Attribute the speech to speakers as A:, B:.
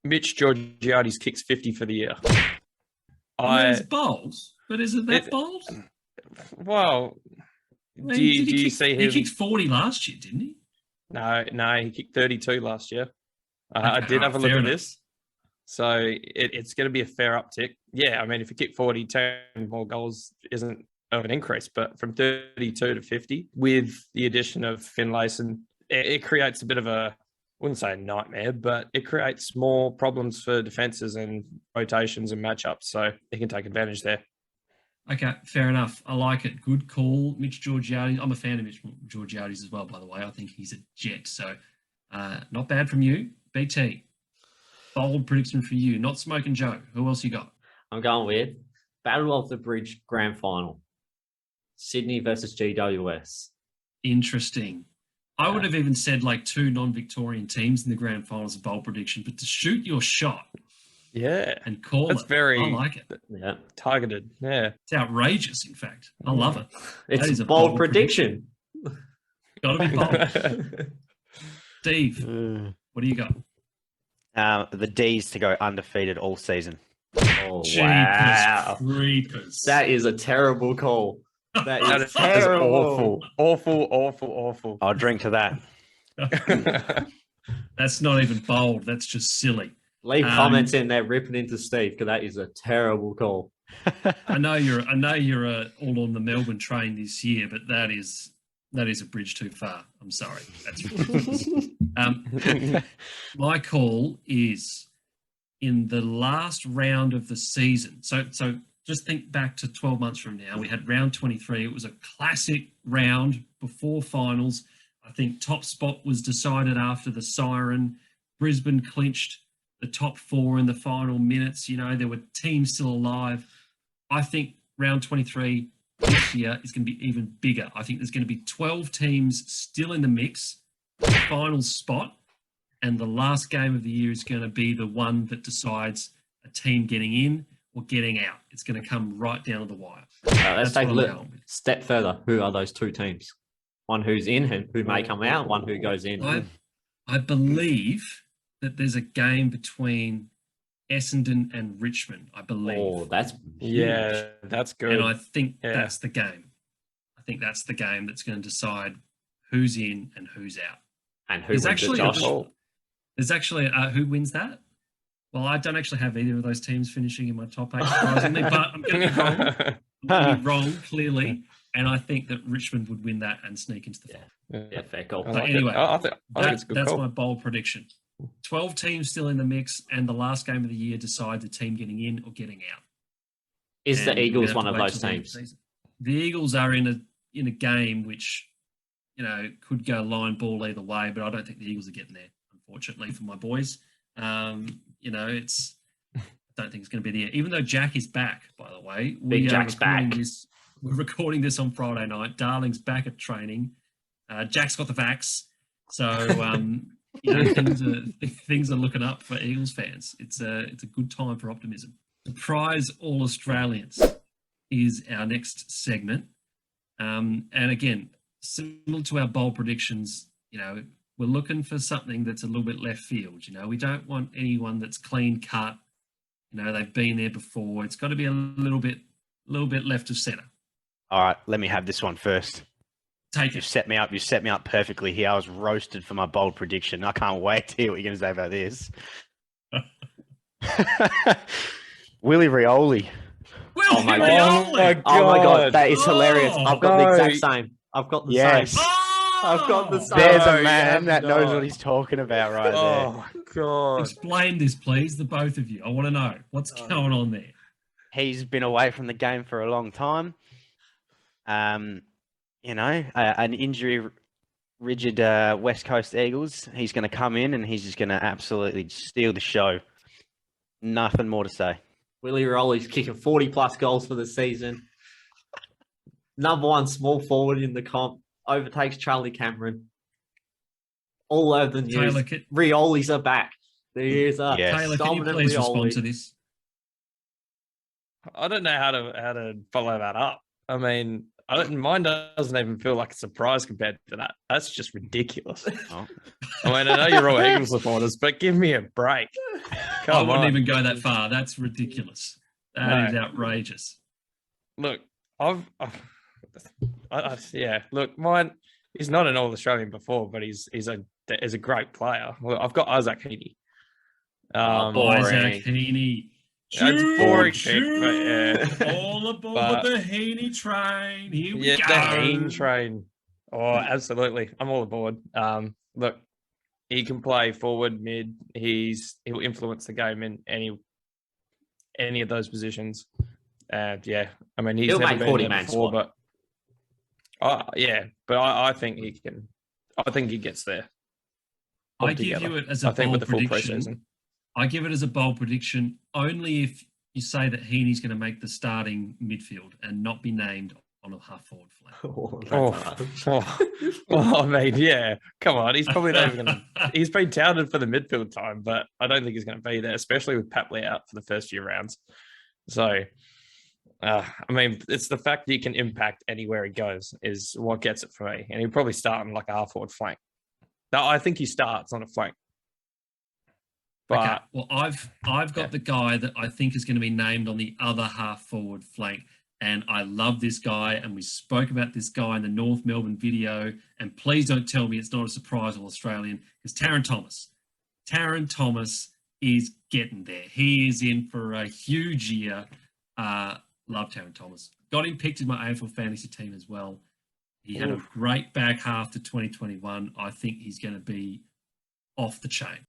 A: Mitch Georgiades kicks 50 for the year.
B: It's bold, but is it that bold?
A: Well,
B: I mean,
A: do you see him?
B: He kicked 40 last year, didn't he?
A: No, he kicked 32 last year. I did have a look at this. So it's going to be a fair uptick. Yeah, I mean, if you kick 40, 10 more goals isn't of an increase, but from 32 to 50, with the addition of Finlayson, it creates a bit of a, I wouldn't say a nightmare, but it creates more problems for defenses and rotations and matchups. So he can take advantage there.
B: Okay, fair enough. I like it. Good call, Mitch Georgiades. I'm a fan of Mitch Georgiades as well, by the way. I think he's a jet. So not bad from you. BT, bold prediction for you. Not Smoking Joe. Who else you got?
C: I'm going with Battle of the Bridge Grand Final. Sydney versus GWS.
B: Interesting. I would have even said like 2 non-Victorian teams in the grand finals of bold prediction, but to shoot your shot, and call
A: that's
B: it.
A: very
B: I like it.
C: Yeah,
A: targeted. Yeah,
B: it's outrageous. In fact, I love it.
C: It's a bold prediction.
B: Got to be bold. Steve, what do you got?
D: The D's to go undefeated all season.
C: Oh, wow.
B: Creepers.
C: That is a terrible call. That is terrible.
A: Awful.
D: I'll drink to that.
B: That's not even bold. That's just silly.
C: Leave comments in there ripping into Steve, because that is a terrible call.
B: I know you're all on the Melbourne train this year, but that is a bridge too far. I'm sorry. That's ridiculous. My call is in the last round of the season. So just think back to 12 months from now. We had round 23. It was a classic round before finals. I think top spot was decided after the siren. Brisbane clinched the top 4 in the final minutes. You know, there were teams still alive. I think round 23 this year is going to be even bigger. I think there's going to be 12 teams still in the mix, final spot, and the last game of the year is going to be the one that decides a team getting in or getting out. It's going to come right down to the wire.
C: Let's take a step further. Who are those 2 teams? One who's in and who may come out, one who goes in.
B: I believe that there's a game between Essendon and Richmond, I believe.
C: Oh, that's
A: huge. That's good.
B: And I think that's the game. I think that's the game that's going to decide who's in and who's out.
C: And who wins it,
B: There's actually who wins that? Well, I don't actually have either of those teams finishing in my top 8, surprisingly, but I'm going to be wrong. I'm going to be wrong, clearly. And I think that Richmond would win that and sneak into the final.
C: Yeah, fair call.
B: But anyway,
A: I think it's a good
B: that's
A: call.
B: my bold prediction. 12 teams still in the mix, and the last game of the year decides the team getting in or getting out.
C: Is the Eagles one of those teams?
B: The Eagles are in a game which, you know, could go line ball either way, but I don't think the Eagles are getting there, unfortunately, for my boys. You know, I don't think it's going to be there. Even though Jack is back, by the way.
C: Big Jack's back.
B: We're recording this on Friday night. Darling's back at training. Jack's got the vax. So, you know, things are looking up for Eagles fans. It's a good time for optimism. Surprise All Australians is our next segment. And again, similar to our bold predictions, you know, we're looking for something that's a little bit left field. You know, we don't want anyone that's clean cut. You know, they've been there before. It's got to be a little bit left of centre.
D: All right, let me have this one first.
B: Take it.
D: You set me up perfectly here. I was roasted for my bold prediction. I can't wait to hear what you're going to say about this. Willie Rioli.
C: Oh my god, that is hilarious. I've got the exact same. I've got the same. I've got the same.
D: There's a man that knows what he's talking about right there.
A: Oh, God.
B: Explain this, please, the both of you. I want to know what's going on there.
D: He's been away from the game for a long time. You know, an injury-rigid West Coast Eagles. He's going to come in and he's just going to absolutely steal the show. Nothing more to say.
C: Willie Rioli's kicking 40-plus goals for the season. Number 1 small forward in the comp. Overtakes Charlie Cameron. All over the news. Rioli's are back. There is a
B: Taylor, can you please respond to this?
A: I don't know how to follow that up. I mean, mine doesn't even feel like a surprise compared to that. That's just ridiculous. Oh. I mean, I know you're all Eagles supporters, but give me a break.
B: I wouldn't even go that far. That's ridiculous. That is outrageous.
A: Look, yeah. Look, mine. He's not an All-Australian before, but he's a great player. Well, I've got Isaac Heaney.
B: Isaac Heaney.
A: It's boring pick, but
B: all aboard the Heaney train. Here we go.
A: The Heaney train. Oh, absolutely. I'm all aboard. Look, he can play forward, mid. He'll influence the game in any of those positions. Yeah, I mean, he'll never been there before, but I think he can. I think he gets there.
B: I give you it as a bold prediction. I give it as a bold prediction only if you say that Heaney's going to make the starting midfield and not be named on a half-forward flank.
A: I mean, yeah. Come on, he's probably not even going to. He's been touted for the midfield time, but I don't think he's going to be there, especially with Papley out for the first few rounds. So, I mean, it's the fact that he can impact anywhere he goes is what gets it for me, and he'll probably start on like a half-forward flank. Now, I think he starts on a flank. But,
B: okay. Well, I've got the guy that I think is going to be named on the other half-forward flank. And I love this guy, and we spoke about this guy in the North Melbourne video. And please don't tell me it's not a surprise All Australian. It's Taron Thomas. Taron Thomas is getting there. He is in for a huge year. Love Taron Thomas. Got him picked in my AFL fantasy team as well. He had a great back half to 2021. I think he's going to be off the chain.